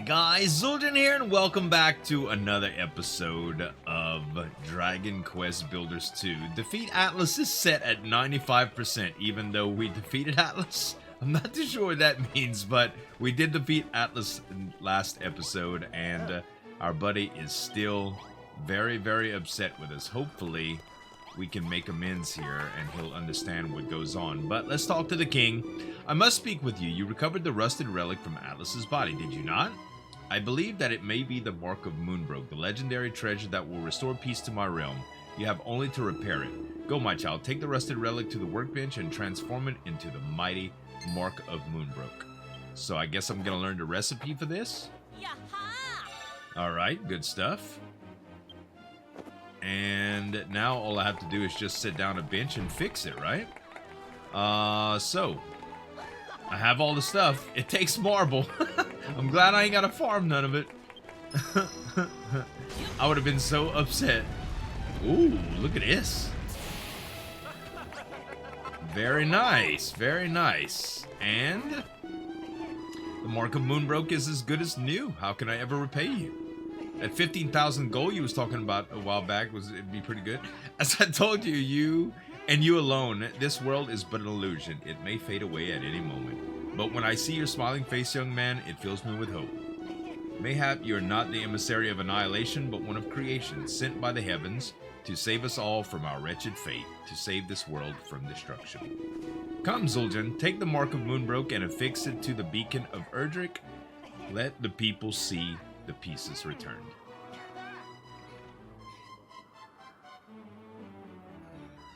guys, Zueljin here, and welcome back to another episode of Dragon Quest Builders 2. Defeat Atlas is set at 95%, even though we defeated Atlas. I'm not too sure what that means, but we did defeat Atlas in last episode, and our buddy is still very, very upset with us. Hopefully, we can make amends here, and he'll understand what goes on. But let's talk to the king. I must speak with you. You recovered the rusted relic from Atlas's body, did you not? I believe that it may be the mark of Moonbrooke, the legendary treasure that will restore peace to my realm. You have only to repair it. Go, my child, take the rusted relic to the workbench and transform it into the mighty mark of Moonbrooke. So I guess I'm gonna learn the recipe for this. Alright, good stuff. And now all I have to do is just sit down a bench and fix it, right? So I have all the stuff. It takes marble. I'm glad I ain't gotta farm none of it. I would have been so upset. Ooh, look at this. Very nice, very nice. And the mark of Moonbrooke is as good as new. How can I ever repay you? That 15,000 gold you was talking about a while back, it'd be pretty good. As I told you, you and you alone, this world is but an illusion. It may fade away at any moment. But when I see your smiling face, young man, it fills me with hope. Mayhap you are not the emissary of annihilation, but one of creation, sent by the heavens to save us all from our wretched fate, to save this world from destruction. Come, Zueljin, take the mark of Moonbrooke and affix it to the beacon of Erdrick. Let the people see the pieces returned.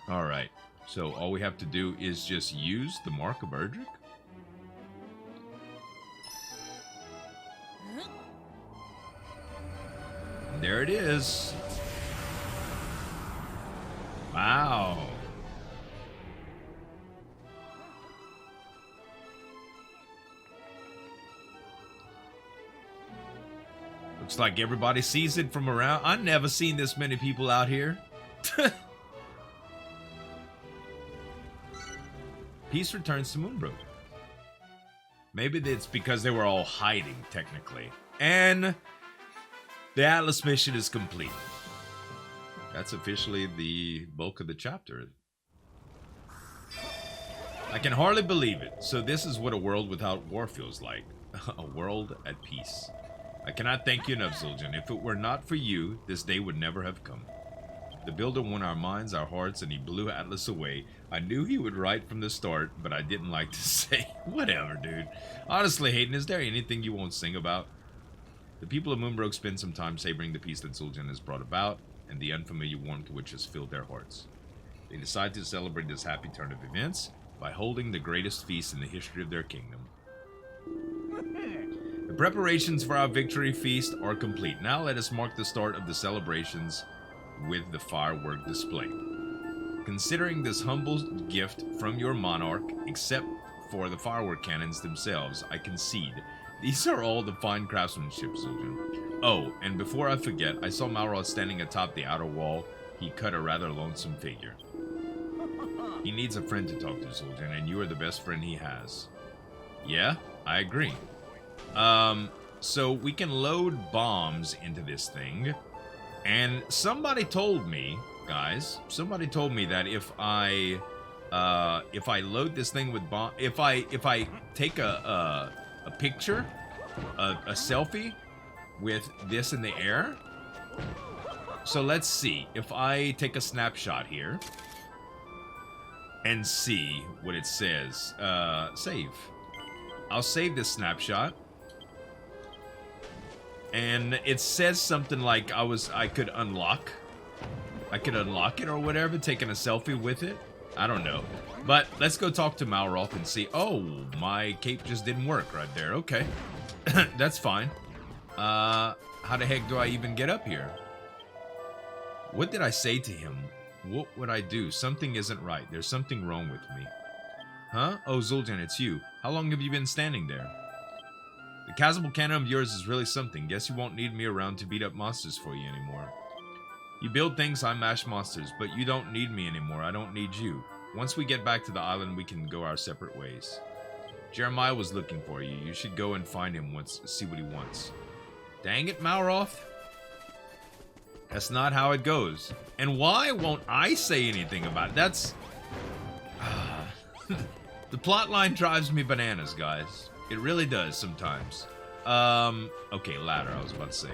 Alright, so all we have to do is just use the mark of Erdrick? There it is. Wow. Looks like everybody sees it from around. I've never seen this many people out here. Peace returns to Moonbrooke. Maybe it's because they were all hiding, technically. And the Atlas mission is complete. That's officially the bulk of the chapter. I can hardly believe it. So this is what a world without war feels like. A world at peace. I cannot thank you enough, Zueljin. If it were not for you, this day would never have come. The builder won our minds, our hearts, and he blew Atlas away. I knew he would right from the start, but I didn't like to say. Whatever, dude. Honestly, Hayden, is there anything you won't sing about? The people of Moonbrooke spend some time savoring the peace that Zueljin has brought about, and the unfamiliar warmth which has filled their hearts. They decide to celebrate this happy turn of events by holding the greatest feast in the history of their kingdom. The preparations for our victory feast are complete. Now let us mark the start of the celebrations with the firework display. Considering this humble gift from your monarch, except for the firework cannons themselves, I concede. These are all the fine craftsmanship, Zueljin. Oh, and before I forget, I saw Malroth standing atop the outer wall. He cut a rather lonesome figure. He needs a friend to talk to, Zueljin, and you are the best friend he has. Yeah, I agree. So we can load bombs into this thing, and somebody told me, guys, somebody told me that if I load this thing with bomb, if I take a picture, a selfie with this in the air. So let's see if I take a snapshot here and see what it says. Save. I'll save this snapshot. And it says something like I could unlock it or whatever, taking a selfie with it. I don't know. But let's go talk to Malroth and see. Oh, my cape just didn't work right there. Okay. That's fine. How the heck do I even get up here? What did I say to him? What would I do? Something isn't right. There's something wrong with me. Huh? Oh, Zueljin, it's you. How long have you been standing there? The casual cannon of yours is really something. Guess you won't need me around to beat up monsters for you anymore. You build things, I mash monsters, but you don't need me anymore. I don't need you. Once we get back to the island, we can go our separate ways. Jeremiah was looking for you. You should go and find him once, see what he wants. Dang it, Malroth. That's not how it goes. And why won't I say anything about it? That's... the plotline drives me bananas, guys. It really does sometimes. Okay, ladder, I was about to say.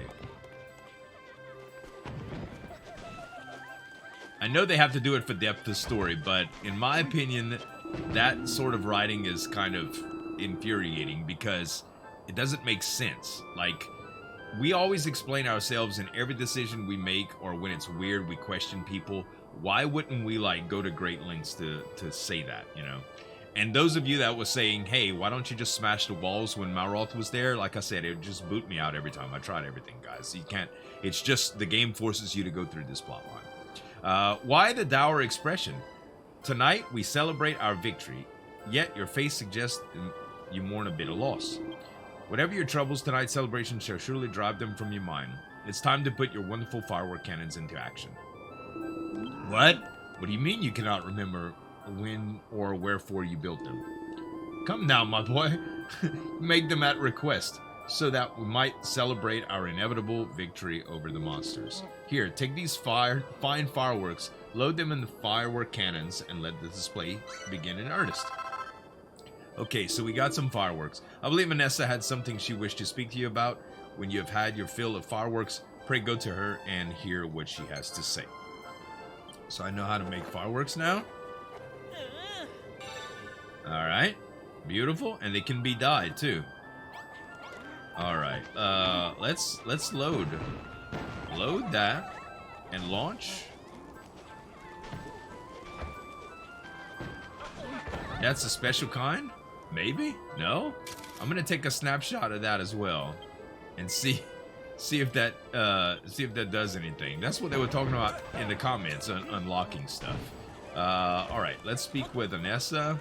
I know they have to do it for depth of story, but in my opinion, that sort of writing is kind of infuriating because it doesn't make sense. Like, we always explain ourselves in every decision we make, or when it's weird, we question people. Why wouldn't we, like, go to great lengths to say that, you know? And those of you that was saying, hey, why don't you just smash the walls when Malroth was there? Like I said, it would just boot me out every time. I tried everything, guys. You can't, it's just the game forces you to go through this plotline. Why the dour expression? Tonight, we celebrate our victory, yet your face suggests you mourn a bitter loss. Whatever your troubles, tonight's celebration shall surely drive them from your mind. It's time to put your wonderful firework cannons into action. What? What do you mean you cannot remember when or wherefore you built them? Come now, my boy. Make them at request, so that we might celebrate our inevitable victory over the monsters. Here, take these fine fireworks, load them in the firework cannons, and let the display begin in earnest. Okay, so we got some fireworks. I believe Vanessa had something she wished to speak to you about. When you have had your fill of fireworks, pray go to her and hear what she has to say. So I know how to make fireworks now. Alright, beautiful, and they can be dyed too. Alright, let's load that and launch. That's a special kind? Maybe? No? I'm gonna take a snapshot of that as well and see if that does anything. That's what they were talking about in the comments on unlocking stuff. Alright, let's speak with Anessa.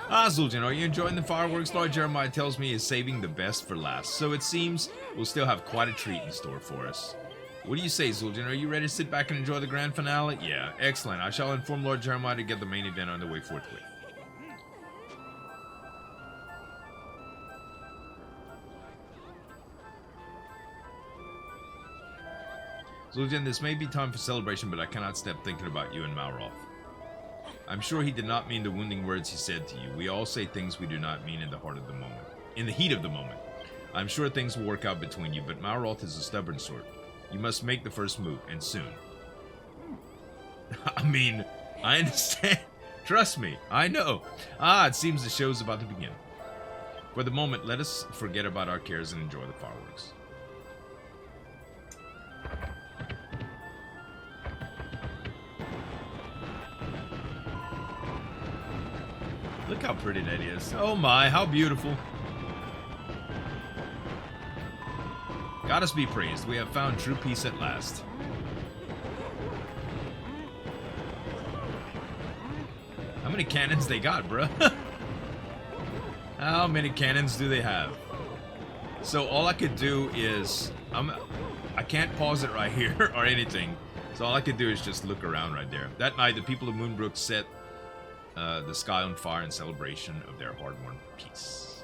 Zueljin, are you enjoying the fireworks? Lord Jeremiah tells me he's saving the best for last, so it seems we'll still have quite a treat in store for us. What do you say, Zueljin? Are you ready to sit back and enjoy the grand finale? Yeah, excellent. I shall inform Lord Jeremiah to get the main event underway forthwith. Zueljin, this may be time for celebration, but I cannot stop thinking about you and Malroth. I'm sure he did not mean the wounding words he said to you. We all say things we do not mean in the heart of the moment. In the heat of the moment. I'm sure things will work out between you, but Malroth is a stubborn sort. You must make the first move, and soon. I mean, I understand. Trust me, I know. It seems the show's about to begin. For the moment, let us forget about our cares and enjoy the fireworks. Look how pretty that is. Oh my, how beautiful. Goddess be praised. We have found true peace at last. How many cannons they got, bruh? How many cannons do they have? So all I could do is... I can't pause it right here or anything. So all I could do is just look around right there. That night, the people of Moonbrooke set the sky on fire in celebration of their hard-won peace.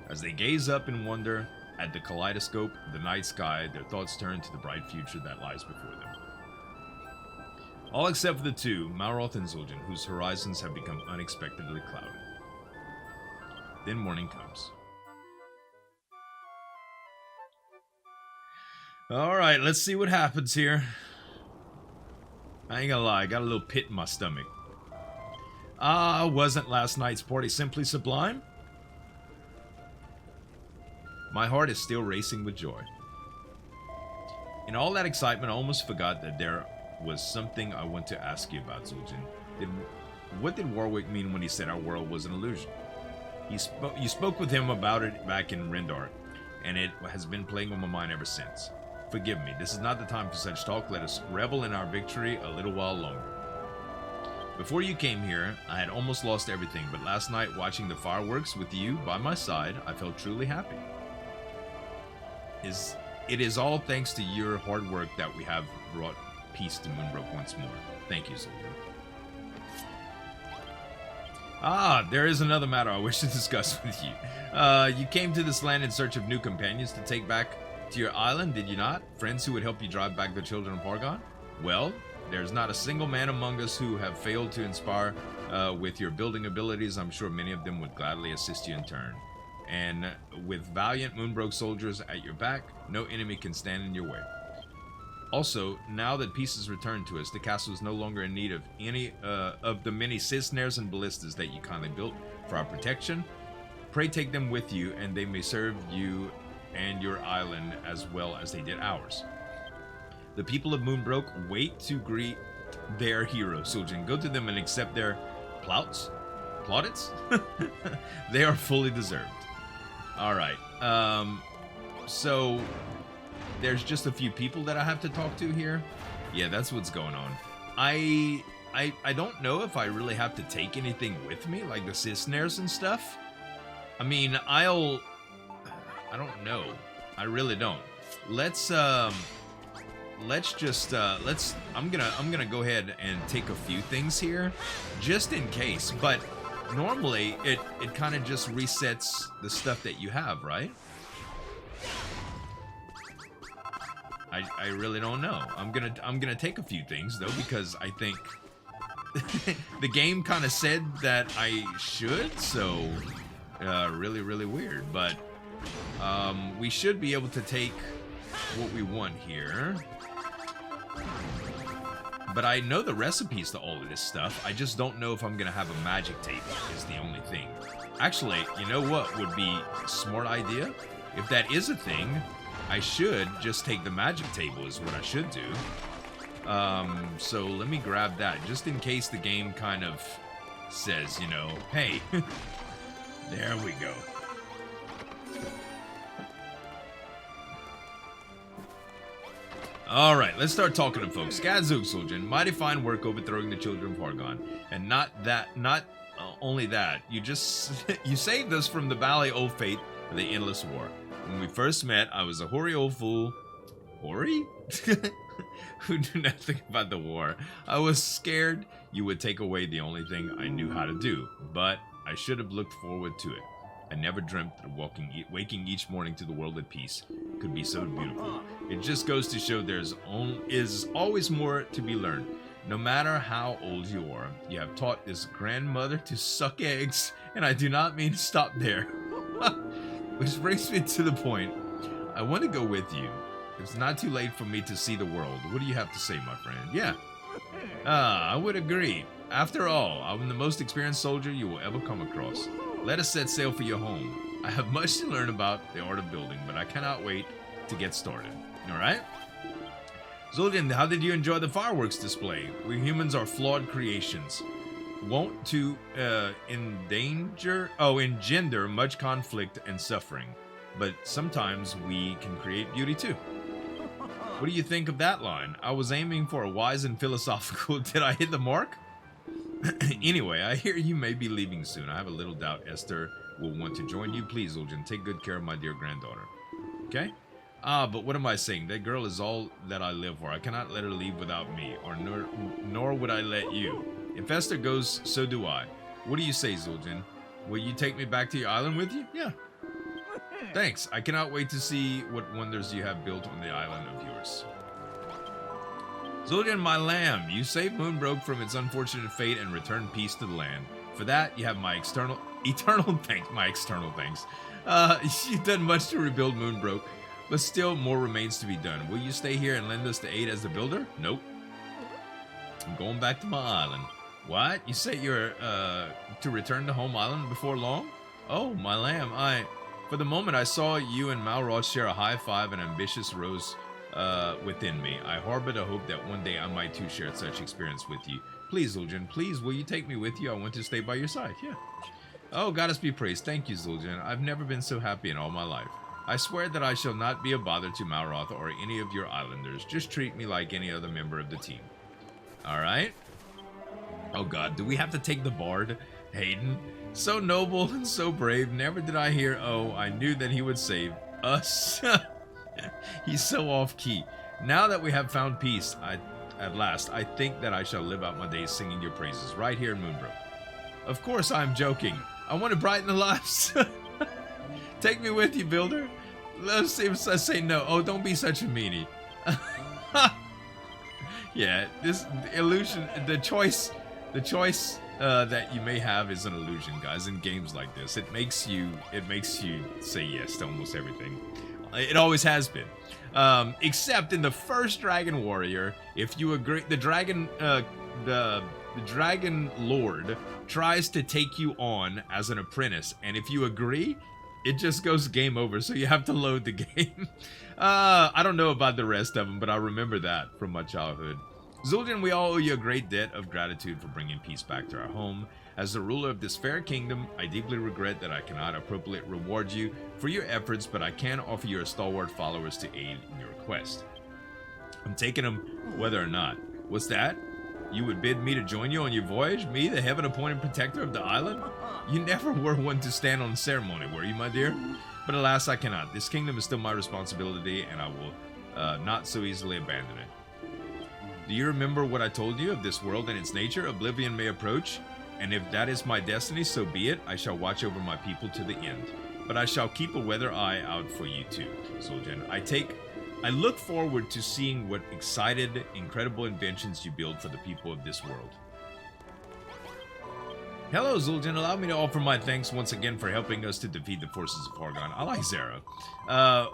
As they gaze up in wonder at the kaleidoscope of the night sky, their thoughts turn to the bright future that lies before them. All except for the two, Malroth and Zueljin, whose horizons have become unexpectedly clouded. Then morning comes. Alright, let's see what happens here. I ain't gonna lie, I got a little pit in my stomach. Wasn't last night's party simply sublime? My heart is still racing with joy. In all that excitement, I almost forgot that there was something I want to ask you about, Zueljin. What did Warwick mean when he said our world was an illusion? You spoke with him about it back in Rendar, and it has been playing on my mind ever since. Forgive me, this is not the time for such talk. Let us revel in our victory a little while longer. Before you came here, I had almost lost everything, but last night, watching the fireworks with you by my side, I felt truly happy. It is all thanks to your hard work that we have brought peace to Moonbrooke once more. Thank you, Zueljin. Ah, there is another matter I wish to discuss with you. You came to this land in search of new companions to take back to your island, did you not? Friends who would help you drive back the children of Pargon? Well, there's not a single man among us who have failed to inspire with your building abilities. I'm sure many of them would gladly assist you in turn. And with valiant Moonbrooke soldiers at your back, no enemy can stand in your way. Also, now that peace is returned to us, the castle is no longer in need of any of the many cisnares and ballistas that you kindly built for our protection. Pray take them with you, and they may serve you and your island as well as they did ours. The people of Moonbrooke wait to greet their hero, Zueljin. Go to them and accept their plaudits? They are fully deserved. Alright, so there's just a few people that I have to talk to here. Yeah, that's what's going on. I don't know if I really have to take anything with me, like the cisnares and stuff. I mean, I don't know. I really don't. Let's I'm gonna go ahead and take a few things here, just in case. But normally it kind of just resets the stuff that you have, right? I really don't know. I'm gonna take a few things though, because I think the game kind of said that I should. So really weird, but we should be able to take what we want here. But I know the recipes to all of this stuff. I just don't know if I'm gonna have a magic table is the only thing. Actually, you know what would be a smart idea? If that is a thing, I should just take the magic table is what I should do. So let me grab that just in case the game kind of says, you know, hey, there we go. Alright, let's start talking to folks. Gadzug, Zueljin, mighty fine work overthrowing the children of Pargon. And not only that, you saved us from the bally old fate of the endless war. When we first met, I was a hoary old fool. Hoary? Who knew nothing about the war. I was scared you would take away the only thing I knew how to do, but I should have looked forward to it. I never dreamt that waking each morning to the world at peace could be so beautiful. It just goes to show there's always more to be learned. No matter how old you are, you have taught this grandmother to suck eggs, and I do not mean to stop there. Which brings me to the point. I want to go with you. It's not too late for me to see the world. What do you have to say, my friend? Yeah. I would agree. After all, I'm the most experienced soldier you will ever come across. Let us set sail for your home. I have much to learn about the art of building, but I cannot wait to get started. Alright? Zueljin, how did you enjoy the fireworks display? We humans are flawed creations. Wont to engender much conflict and suffering. But sometimes we can create beauty too. What do you think of that line? I was aiming for a wise and philosophical. Did I hit the mark? Anyway, I hear you may be leaving soon. I have a little doubt Esther will want to join you. Please, Zueljin, take good care of my dear granddaughter. Okay? But what am I saying? That girl is all that I live for. I cannot let her leave without me, or nor would I let you. If Esther goes, so do I. What do you say, Zueljin? Will you take me back to your island with you? Yeah. Thanks. I cannot wait to see what wonders you have built on the island of yours. Zueljin, my lamb, you saved Moonbrooke from its unfortunate fate and returned peace to the land. For that, you have my eternal thanks. You've done much to rebuild Moonbrooke, but still more remains to be done. Will you stay here and lend us the aid as the builder? Nope. I'm going back to my island. What? You say you're, to return to home island before long? Oh, my lamb, for the moment I saw you and Malroth share a high five and ambitious rose within me. I harbored a hope that one day I might too share such experience with you. Please, Zueljin, please, will you take me with you? I want to stay by your side. Yeah. Oh, goddess be praised. Thank you, Zueljin. I've never been so happy in all my life. I swear that I shall not be a bother to Malroth or any of your islanders. Just treat me like any other member of the team. Alright. Oh god, do we have to take the bard? Hayden? So noble and so brave. Never did I hear, oh, I knew that he would save us. He's so off-key. Now that we have found peace, at last, I think that I shall live out my days singing your praises right here in Moonbrooke. Of course I'm joking. I want to brighten the lives. Take me with you, builder. Let's see if I say no. Oh, don't be such a meanie. Yeah, this illusion, the choice that you may have is an illusion, guys. In games like this, it makes you say yes to almost everything. It always has been, except in the first Dragon Warrior. If you agree, the dragon lord tries to take you on as an apprentice, and if you agree, it just goes game over, so you have to load the game. I don't know about the rest of them, but I remember that from my childhood. Zueljin, we all owe you a great debt of gratitude for bringing peace back to our home. As the ruler of this fair kingdom, I deeply regret that I cannot appropriately reward you for your efforts, but I can offer you stalwart followers to aid in your quest. I'm taking them whether or not. What's that? You would bid me to join you on your voyage? Me, the heaven-appointed protector of the island? You never were one to stand on ceremony, were you, my dear? But alas, I cannot. This kingdom is still my responsibility, and I will not so easily abandon it. Do you remember what I told you of this world and its nature? Oblivion may approach, and if that is my destiny, so be it. I shall watch over my people to the end. But I shall keep a weather eye out for you too, Zueljin. I look forward to seeing what excited, incredible inventions you build for the people of this world. Hello, Zueljin. Allow me to offer my thanks once again for helping us to defeat the forces of Hargon. I like Zara.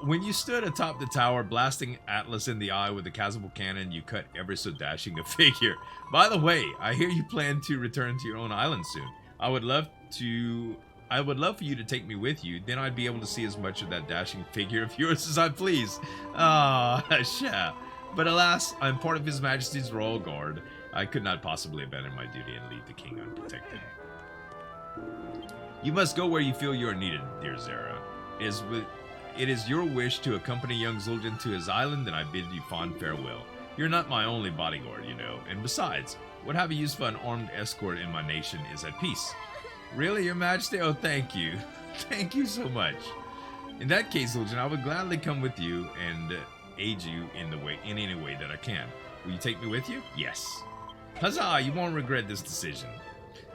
When you stood atop the tower, blasting Atlas in the eye with a casable cannon, you cut ever so dashing a figure. By the way, I hear you plan to return to your own island soon. I would love for you to take me with you. Then I'd be able to see as much of that dashing figure of yours as I please. Sha. But alas, I'm part of His Majesty's Royal Guard. I could not possibly abandon my duty and leave the king unprotected. You must go where you feel you are needed, dear Zara. It is your wish to accompany young Zueljin to his island, and I bid you fond farewell. You're not my only bodyguard, you know, and besides, what have you used for an armed escort in my nation is at peace. Really, your majesty? Oh, thank you. Thank you so much. In that case, Zueljin, I would gladly come with you and aid you in any way that I can. Will you take me with you? Yes. Huzzah, you won't regret this decision.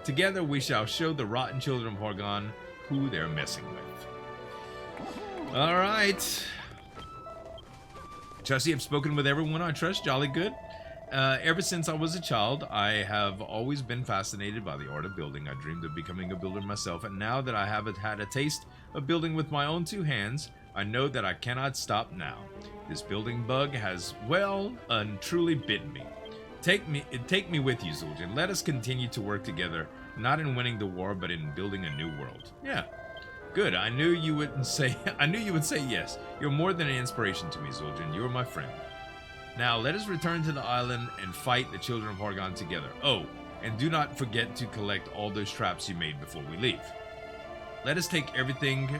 Together we shall show the rotten children of Hargon who they're messing with. Alright. Trust you have spoken with everyone I trust. Jolly good. Ever since I was a child, I have always been fascinated by the art of building. I dreamed of becoming a builder myself, and now that I have had a taste of building with my own two hands, I know that I cannot stop now. This building bug has, well, truly bitten me. Take me with you, Zueljin. Let us continue to work together, not in winning the war, but in building a new world. Yeah, good. I knew you would say yes. You're more than an inspiration to me, Zueljin. You're my friend. Now let us return to the island and fight the children of Hargon together. Oh, and do not forget to collect all those traps you made before we leave. Let us take everything.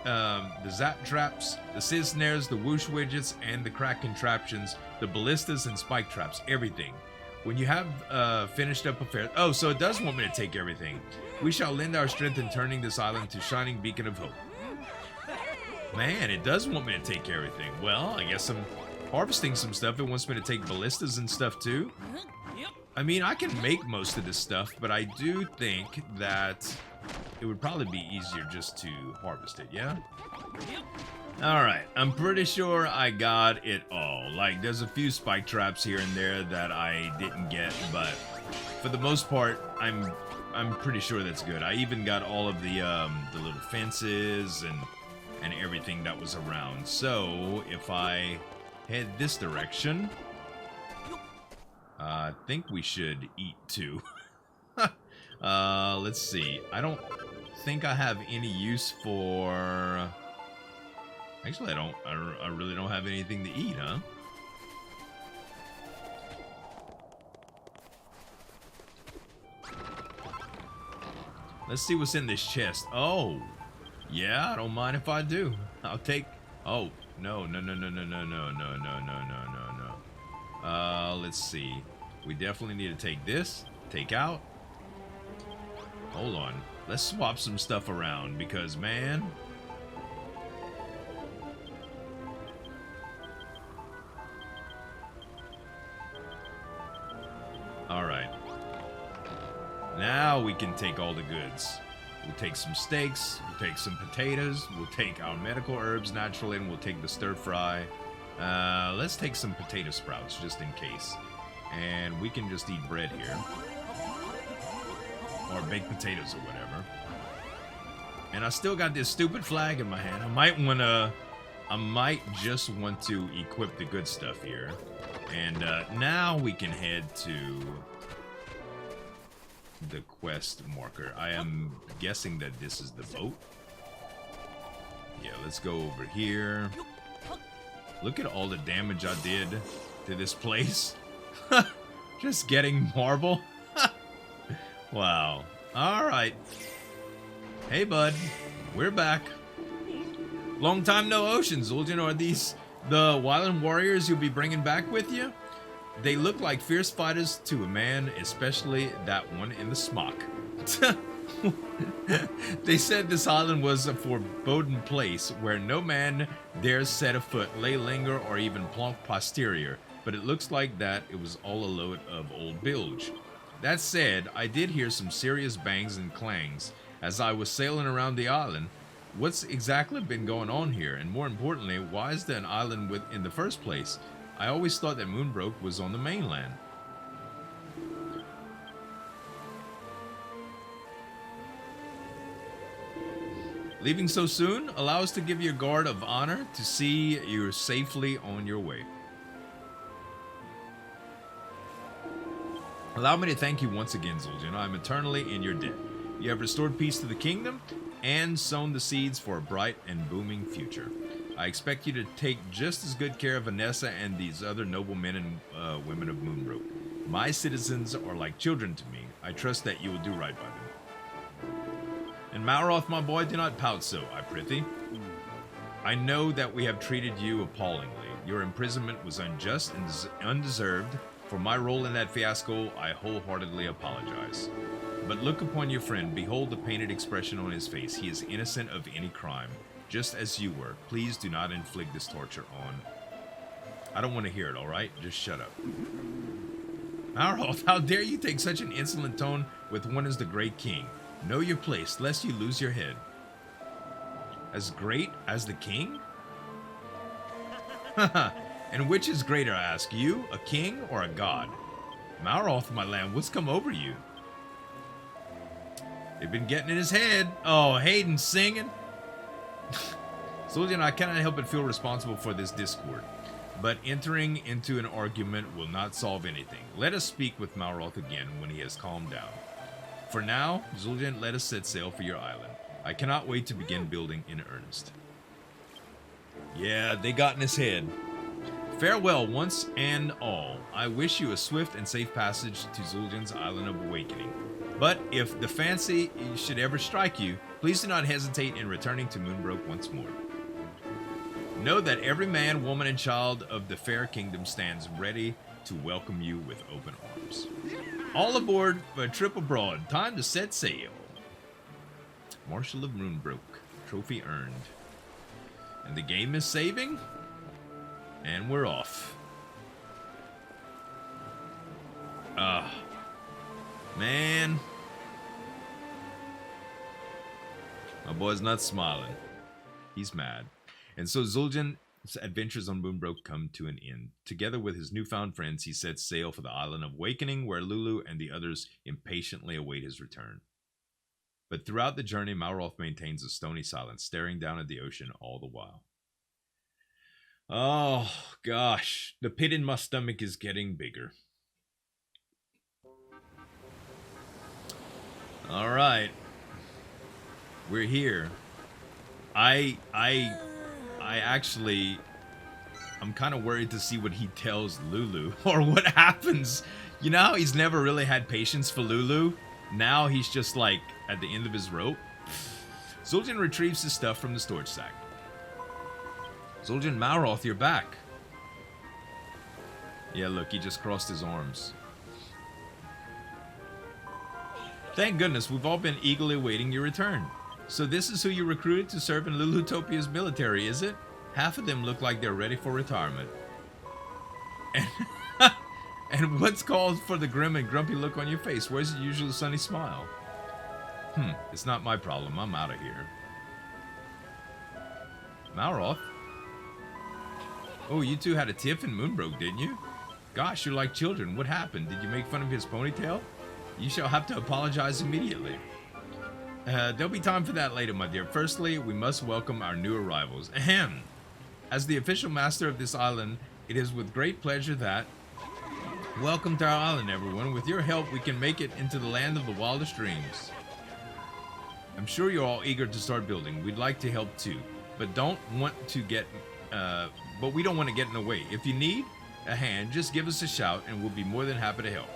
The zap traps, the scissor snares, the whoosh widgets, and the crack contraptions, the ballistas and spike traps, everything. When you have finished up affairs... Oh, so it does want me to take everything. We shall lend our strength in turning this island to shining beacon of hope. Man, it does want me to take everything. Well, I guess I'm harvesting some stuff. It wants me to take ballistas and stuff too. I mean, I can make most of this stuff, but I do think that it would probably be easier just to harvest it, yeah? Alright, I'm pretty sure I got it all. Like, there's a few spike traps here and there that I didn't get, but for the most part, I'm pretty sure that's good. I even got all of the little fences and everything that was around. So, if I head this direction, I think we should eat too. Let's see. I don't think I have any use for... Actually, I really don't have anything to eat, huh? Let's see what's in this chest. Oh, yeah, I don't mind if I do. I'll take... Oh, no. Let's see. We definitely need to take this. Take out. Hold on. Let's swap some stuff around because, man... Alright. Now now we can take all the goods. We'll take some steaks, we'll take some potatoes, we'll take our medical herbs naturally, and we'll take the stir fry. Let's take some potato sprouts just in case. And we can just eat bread here. Or baked potatoes or whatever. And I still got this stupid flag in my hand. I might just want to equip the good stuff here. And now we can head to the quest marker. I am guessing that this is the boat. Yeah, let's go over here. Look at all the damage I did to this place. Just getting marble. Wow. Alright. Hey, bud. We're back. Long time no ocean, Zueljin. Are these the Wyland warriors you'll be bringing back with you? They look like fierce fighters to a man, especially that one in the smock. They said this island was a foreboding place where no man dares set a foot, lay linger, or even plonk posterior. But it looks like that it was all a load of old bilge. That said, I did hear some serious bangs and clangs as I was sailing around the island. What's exactly been going on here? And more importantly, why is there an island in the first place? I always thought that Moonbrooke was on the mainland. Leaving so soon? Allow us to give you a guard of honor to see you're safely on your way. Allow me to thank you once again, Zueljin. I am eternally in your debt. You have restored peace to the kingdom and sown the seeds for a bright and booming future. I expect you to take just as good care of Vanessa and these other noble men and women of Moonbrooke. My citizens are like children to me. I trust that you will do right by them. And Malroth, my boy, do not pout so, I prithee. I know that we have treated you appallingly. Your imprisonment was unjust and undeserved. For my role in that fiasco, I wholeheartedly apologize. But look upon your friend. Behold the painted expression on his face. He is innocent of any crime, just as you were. Please do not inflict this torture on... I don't want to hear it, alright? Just shut up. Malroth, how dare you take such an insolent tone with one as the great king? Know your place, lest you lose your head. As great as the king? Haha. And which is greater, I ask you, a king or a god? Malroth, my lamb, what's come over you? They've been getting in his head. Oh, Hayden singing. Zueljin, I cannot help but feel responsible for this discord. But entering into an argument will not solve anything. Let us speak with Malroth again when he has calmed down. For now, Zueljin, let us set sail for your island. I cannot wait to begin building in earnest. Yeah, they got in his head. Farewell once and all. I wish you a swift and safe passage to Zueljin's Island of Awakening. But if the fancy should ever strike you, please do not hesitate in returning to Moonbrooke once more. Know that every man, woman, and child of the fair kingdom stands ready to welcome you with open arms. All aboard for a trip abroad. Time to set sail. Marshal of Moonbrooke. Trophy earned. And the game is saving? And we're off. Man. My boy's not smiling. He's mad. And so Zueljin's adventures on Moonbrooke come to an end. Together with his newfound friends, he sets sail for the Island of Awakening, where Lulu and the others impatiently await his return. But throughout the journey, Malroth maintains a stony silence, staring down at the ocean all the while. Oh, gosh. The pit in my stomach is getting bigger. All right. We're here. I'm kind of worried to see what he tells Lulu or what happens. You know how he's never really had patience for Lulu? Now he's just like at the end of his rope. Zueljin retrieves his stuff from the storage sack. Zueljin, Malroth, you're back. Yeah, look, he just crossed his arms. Thank goodness, we've all been eagerly awaiting your return. So this is who you recruited to serve in Lulutopia's military, is it? Half of them look like they're ready for retirement. And what's called for the grim and grumpy look on your face? Where's your usual sunny smile? It's not my problem. I'm out of here. Malroth? Oh, you two had a tiff in Moonbrooke, didn't you? Gosh, you're like children. What happened? Did you make fun of his ponytail? You shall have to apologize immediately. There'll be time for that later, my dear. Firstly, we must welcome our new arrivals. Ahem. As the official master of this island, it is with great pleasure that... Welcome to our island, everyone. With your help, we can make it into the land of the wildest dreams. I'm sure you're all eager to start building. We'd like to help too, but we don't want to get in the way. If you need a hand, just give us a shout and we'll be more than happy to help.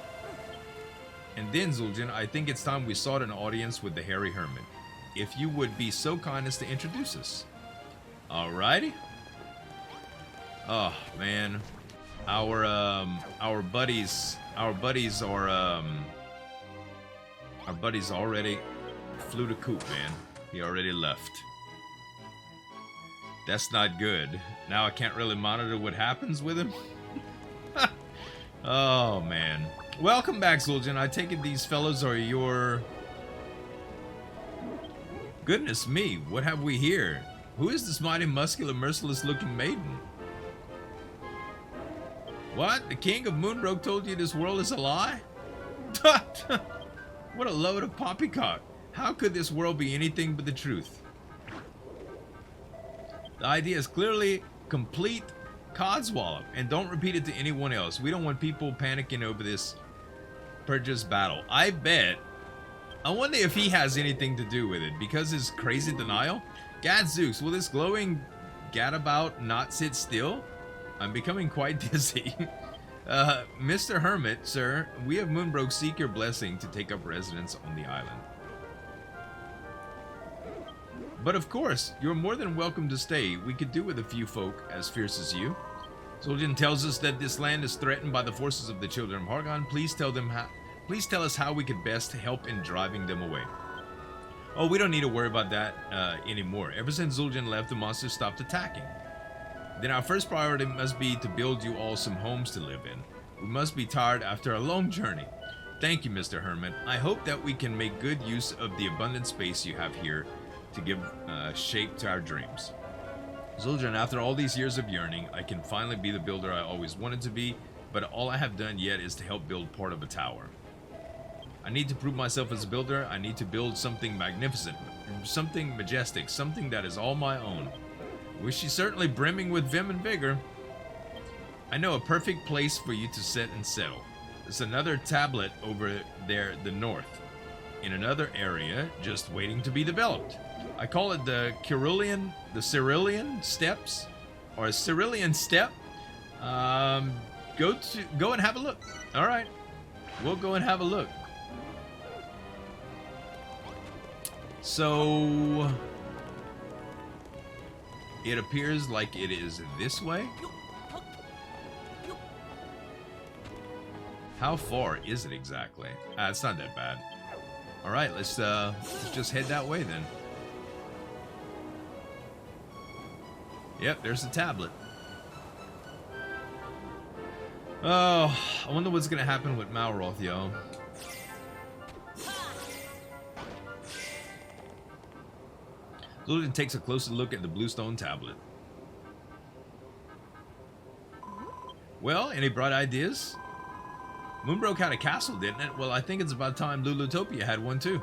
And then, Zueljin, I think it's time we sought an audience with the Hairy Hermit. If you would be so kind as to introduce us. Alrighty. Oh man, our buddies already flew the coop, man. He already left. That's not good. Now I can't really monitor what happens with him. Oh man. Welcome back, Zueljin. I take it these fellows are your... Goodness me, what have we here? Who is this mighty, muscular, merciless-looking maiden? What? The king of Moonbrooke told you this world is a lie? What a load of poppycock. How could this world be anything but the truth? The idea is clearly complete codswallop, and don't repeat it to anyone else. We don't want people panicking over this purchase battle. I bet. I wonder if he has anything to do with it, because his crazy denial? Gadzooks, will this glowing gadabout not sit still? I'm becoming quite dizzy. Mr. Hermit, sir, we of Moonbrooke seek your blessing to take up residence on the island. But of course, you're more than welcome to stay. We could do with a few folk as fierce as you. Zueljin tells us that this land is threatened by the forces of the children of Hargon. Please tell us how we could best help in driving them away. Oh, we don't need to worry about that anymore. Ever since Zueljin left, the monsters stopped attacking. Then our first priority must be to build you all some homes to live in. We must be tired after a long journey. Thank you, Mr. Hermit. I hope that we can make good use of the abundant space you have here to give shape to our dreams. Zueljin, after all these years of yearning, I can finally be the builder I always wanted to be, but all I have done yet is to help build part of a tower. I need to prove myself as a builder. I need to build something magnificent, something majestic, something that is all my own. Wish she's certainly brimming with vim and vigor. I know a perfect place for you to sit and settle. There's another tablet over there, the north, in another area, just waiting to be developed. I call it the Cerulean Steps, or a Cerulean Step. Go and have a look. All right, we'll go and have a look. So it appears like it is this way. How far is it exactly? It's not that bad. All right, let's just head that way then. Yep, there's the tablet. Oh, I wonder what's gonna happen with Malroth, yo. Zueljin takes a closer look at the bluestone tablet. Well, any bright ideas? Moonbrooke had a castle, didn't it? Well, I think it's about time Lulutopia had one too.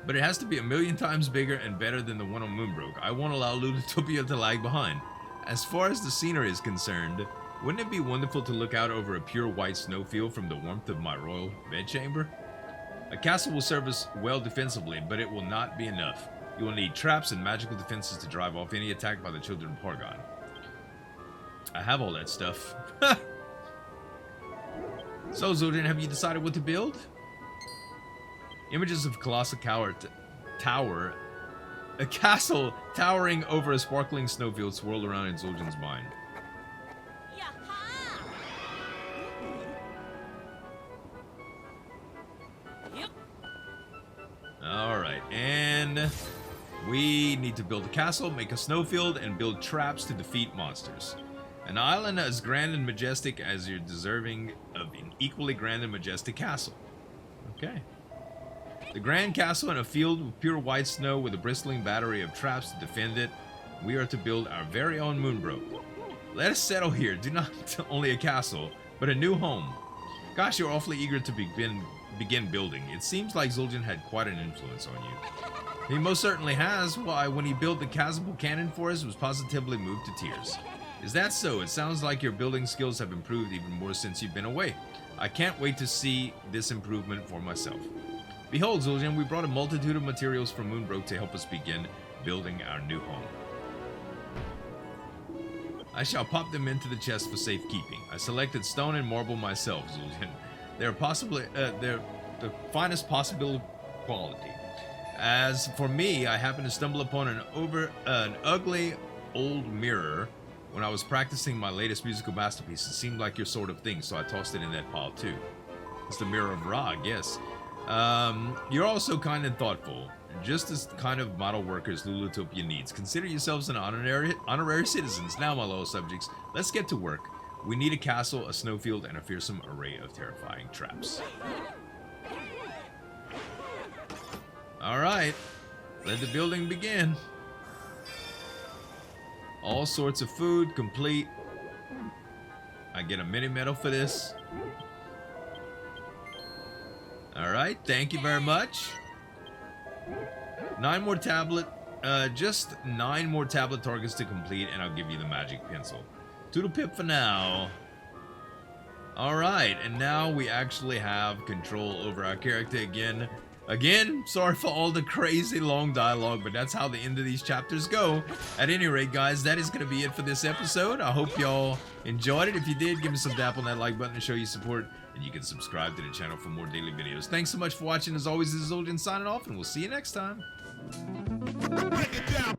But it has to be 1,000,000 times bigger and better than the one on Moonbrooke. I won't allow Lulutopia to lag behind. As far as the scenery is concerned, wouldn't it be wonderful to look out over a pure white snowfield from the warmth of my royal bedchamber? A castle will serve us well defensively, but it will not be enough. You will need traps and magical defenses to drive off any attack by the children of Hargon. I have all that stuff. So, Zueljin, have you decided what to build? Images of colossal tower, a castle towering over a sparkling snowfield swirled around in Zueljin's mind. Alright, and we need to build a castle, make a snowfield, and build traps to defeat monsters. An island as grand and majestic as you're deserving of an equally grand and majestic castle. Okay. The grand castle in a field of pure white snow with a bristling battery of traps to defend it. We are to build our very own Moonbrooke. Let us settle here. Do not only a castle, but a new home. Gosh, you're awfully eager to begin building. It seems like Zueljin had quite an influence on you. He most certainly has. Why, when he built the Kazable cannon for us, was positively moved to tears. Is that so? It sounds like your building skills have improved even more since you've been away. I can't wait to see this improvement for myself. Behold, Zueljin, we brought a multitude of materials from Moonbrooke to help us begin building our new home. I shall pop them into the chest for safekeeping. I selected stone and marble myself, Zueljin. They're the finest possible quality. As for me, I happened to stumble upon an ugly old mirror when I was practicing my latest musical masterpiece. It seemed like your sort of thing, so I tossed it in that pile too. It's the Mirror of Ra, I guess. You're also kind and thoughtful. Just as kind of model workers Lulutopia needs. Consider yourselves an honorary citizens. Now, my loyal subjects, let's get to work. We need a castle, a snowfield, and a fearsome array of terrifying traps. Alright, let the building begin. All sorts of food, complete. I get a mini medal for this. Alright, thank you very much. 9 more tablet, just 9 more tablet targets to complete, and I'll give you the magic pencil. Toodle pip for now. Alright, and now we actually have control over our character again. Again, sorry for all the crazy long dialogue, but that's how the end of these chapters go. At any rate, guys, that is going to be it for this episode. I hope y'all enjoyed it. If you did, give me some tap on that like button to show your support, and you can subscribe to the channel for more daily videos. Thanks so much for watching. As always, this is Zueljin signing off, and we'll see you next time. Break it down.